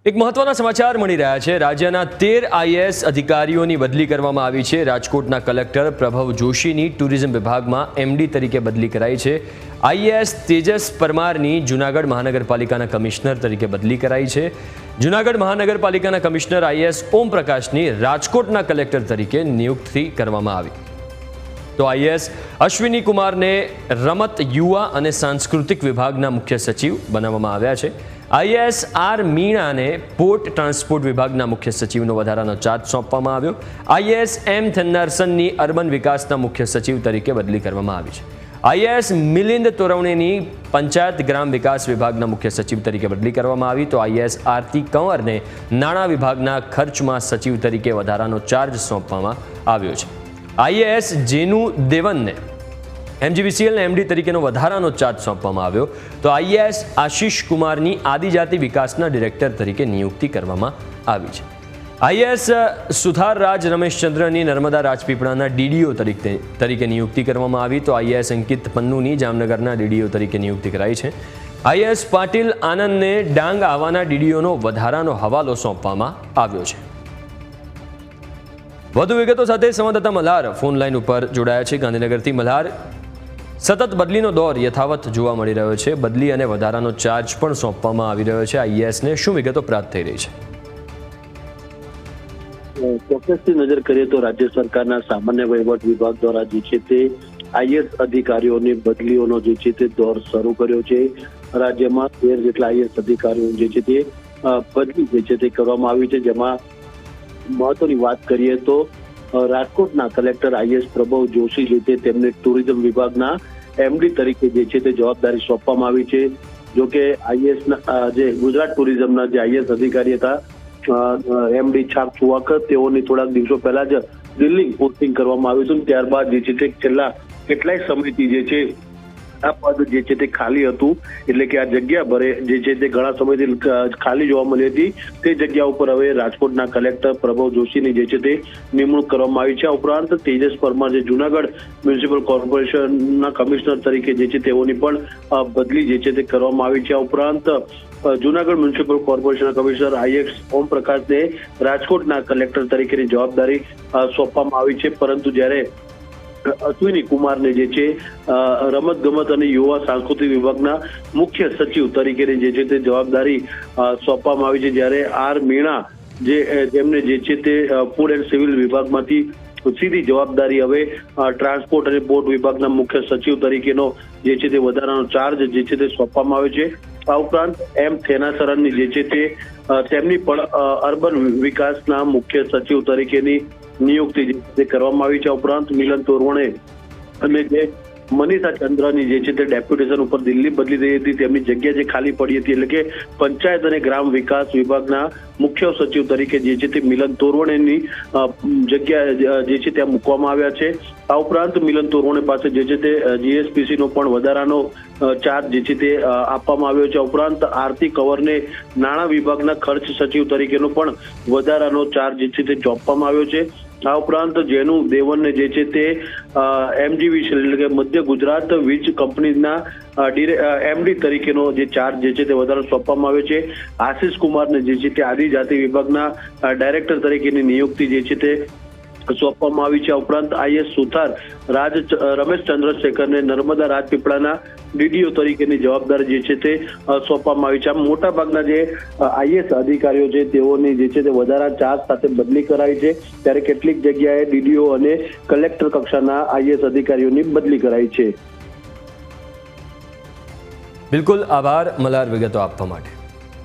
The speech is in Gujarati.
એક મહત્વના સમાચાર મળી રહ્યા છે। રાજ્યના 13 આઈએએસ અધિકારીઓની બદલી કરવામાં આવી છે। રાજકોટના કલેક્ટર પ્રભવ જોશીની ટુરિઝમ વિભાગમાં એમડી તરીકે બદલી કરાઈ છે। આઈએએસ તેજસ પરમારની જૂનાગઢ મહાનગરપાલિકાના કમિશનર તરીકે બદલી કરાઈ છે। જૂનાગઢ મહાનગરપાલિકાના કમિશનર આઈએએસ ઓમ પ્રકાશની રાજકોટના કલેક્ટર તરીકે નિયુક્તિ કરવામાં આવી। તો આઈએએસ અશ્વિની કુમારને રમત, યુવા અને સાંસ્કૃતિક વિભાગના મુખ્ય સચિવ બનાવવામાં આવ્યા છે। આઈએએસ આર મીણાને પોર્ટ ટ્રાન્સપોર્ટ વિભાગના મુખ્ય સચિવનો વધારાનો ચાર્જ સોંપવામાં આવ્યો। આઈએએસ એમ થન્નારસનની અર્બન વિકાસના મુખ્ય સચિવ તરીકે બદલી કરવામાં આવી છે। આઈએએસ મિલિંદ તોરવણેની પંચાયત ગ્રામ વિકાસ વિભાગના મુખ્ય સચિવ તરીકે બદલી કરવામાં આવી। તો આઈએએસ આરતી કંવરને નાણાં વિભાગના ખર્ચમાં સચિવ તરીકે વધારાનો ચાર્જ સોંપવામાં આવ્યો છે। આઈએએસ જેનુ દેવનને એમજીવીસીએલના એમડી તરીકેનો વધારાનો ચાર્જ સોંપવામાં આવ્યો। તો આઈએએસ આશીષ કુમારની આદિજાતિ વિકાસના ડિરેક્ટર તરીકે નિયુક્તિ કરવામાં આવી છે। આઈએએસ સુથાર રાજ રમેશચંદ્રની નર્મદા રાજપીપળાના ડીડીઓ તરીકે નિયુક્તિ કરવામાં આવી। તો આઈએએસ અંકિત પન્નુની જામનગરના ડીડીઓ તરીકે નિયુક્તિ કરાઈ છે। આઈએએસ પાટીલ આનંદને ડાંગ આવાના ડીડીઓનો વધારાનો હવાલો સોંપવામાં આવ્યો છે। વધુ વિગતો સાથે સંવાદદાતા મલ્હાર ફોન લાઈન ઉપર જોડાયા છે ગાંધીનગરથી। મલ્હાર, સતત બદલીનો દોર યથાવત જોવા મળી રહ્યો છે। બદલી અને વધારાનો ચાર્જ પણ સોંપવામાં આવી રહ્યો છે આઈએએસને। શું વિગતો પ્રાપ્ત થઈ રહી છે? ચોક્કસથી નજર કરીએ તો રાજ્ય સરકારના સામાન્ય વહીવટ વિભાગ દ્વારા જે છે તે આઈએએસ અધિકારીઓની બદલીઓનો જે છે તે દોર શરૂ કર્યો છે। રાજ્યમાં 13 જેટલા આઈએએસ અધિકારીઓ જે છે તે બદલી જે છે તે કરવામાં આવી છે। જેમાં મહત્વની વાત કરીએ તો રાજકોટના કલેક્ટર આઈએએસ પ્રભવ જોશી જે છે તેમને ટુરિઝમ વિભાગના એમડી તરીકે જે છે તે જવાબદારી સોંપવામાં આવી છે। જો કે આઈએએસના જે ગુજરાત ટુરિઝમના જે આઈએએસ અધિકારી હતા એમડી છાપ સુવાકર, તેઓની થોડાક દિવસો પહેલા જ દિલ્હી પોસ્ટિંગ કરવામાં આવ્યું હતું। ત્યારબાદ જે છે તે છેલ્લા કેટલાય સમયથી જે છે આ પદ જે છે તે ખાલી હતું, એટલે કે આ જગ્યા ભરે જે છે તે ઘણા સમયથી ખાલી જોવા મળી હતી। તે જગ્યા ઉપર હવે રાજકોટના કલેક્ટર પ્રભવ જોશીની જે છે તે નિમણૂક કરવામાં આવી છે। આ ઉપરાંત તેજસ પરમાર જે જૂનાગઢ મ્યુનિસિપલ કોર્પોરેશનના કમિશનર તરીકે જે છે તેઓની પણ બદલી જે છે તે કરવામાં આવી છે। આ ઉપરાંત જૂનાગઢ મ્યુનિસિપલ કોર્પોરેશનના કમિશનર આઈએએસ ઓમ પ્રકાશને રાજકોટના કલેક્ટર તરીકેની જવાબદારી સોંપવામાં આવી છે। પરંતુ જ્યારે અશ્વિની કુમારને જે છે રમત ગમત અને યુવા સાંસ્કૃતિક વિભાગના મુખ્ય સચિવ તરીકેની જે છે તે જવાબદારી સોંપવામાં આવી છે। જ્યારે આર મીણા જેમને જે છે તે ફૂડ એન્ડ સિવિલ વિભાગમાંથી સીધી જવાબદારી હવે ટ્રાન્સપોર્ટ અને પોર્ટ વિભાગના મુખ્ય સચિવ તરીકેનો જે છે તે વધારાનો ચાર્જ જે છે તે સોંપવામાં આવ્યો છે। આ ઉપરાંત એમ થેનાસરનની જે છે તેમની પણ અર્બન વિકાસના મુખ્ય સચિવ તરીકેની નિયુક્તિ જે કરવામાં આવી છે। આ ઉપરાંત મિલન તોરવણે અને જે મનીષા ચંદ્રની જે છે તે ડેપ્યુટેશન ઉપર દિલ્હી બદલી થઈ હતી, તેમની જગ્યા જે ખાલી પડી હતી, એટલે કે પંચાયત અને ગ્રામ વિકાસ વિભાગના મુખ્ય સચિવ તરીકે જે છે તે મિલન તોરવણેની જગ્યા જે છે ત્યાં મૂકવામાં આવ્યા છે। આ ઉપરાંત મિલન તોરવણે પાસે જે છે તે જીએસપીસી નો પણ વધારાનો ચાર્જ જે છે તે આપવામાં આવ્યો છે। આ ઉપરાંત આરતી કંવરને નાણાં વિભાગના ખર્ચ સચિવ તરીકેનો પણ વધારાનો ચાર્જ જે છે તે સોંપવામાં આવ્યો છે। આ ઉપરાંત જેનુ દેવનને જે છે તે એમજીવીસીએલ એટલે કે મધ્ય ગુજરાત વીજ કંપનીના એમડી તરીકેનો જે ચાર્જ જે છે તે વધારે સોંપવામાં આવ્યો છે। આશીષ કુમારને જે છે તે આદિજાતિ વિભાગના ડાયરેક્ટર તરીકેની નિયુક્તિ જે છે તે સોંપવામાં આવી છે। આ ઉપરાંત આઈએએસ સુથાર રાજ રમેશચંદ્રશેખરને નર્મદા રાજપીપળાના ડીડીઓ તરીકેની જવાબદારી જે છે તે સોંપવામાં આવી છે। આમ મોટાભાગના જે આઈએએસ અધિકારીઓ છે તેઓની જે છે તે વધારા ચાર્જ સાથે બદલી કરાઈ છે, ત્યારે કેટલીક જગ્યાએ ડીડીઓ અને કલેક્ટર કક્ષાના આઈએએસ અધિકારીઓની બદલી કરાઈ છે। બિલકુલ, આભાર મલ્હાર વિગતો આપવા માટે।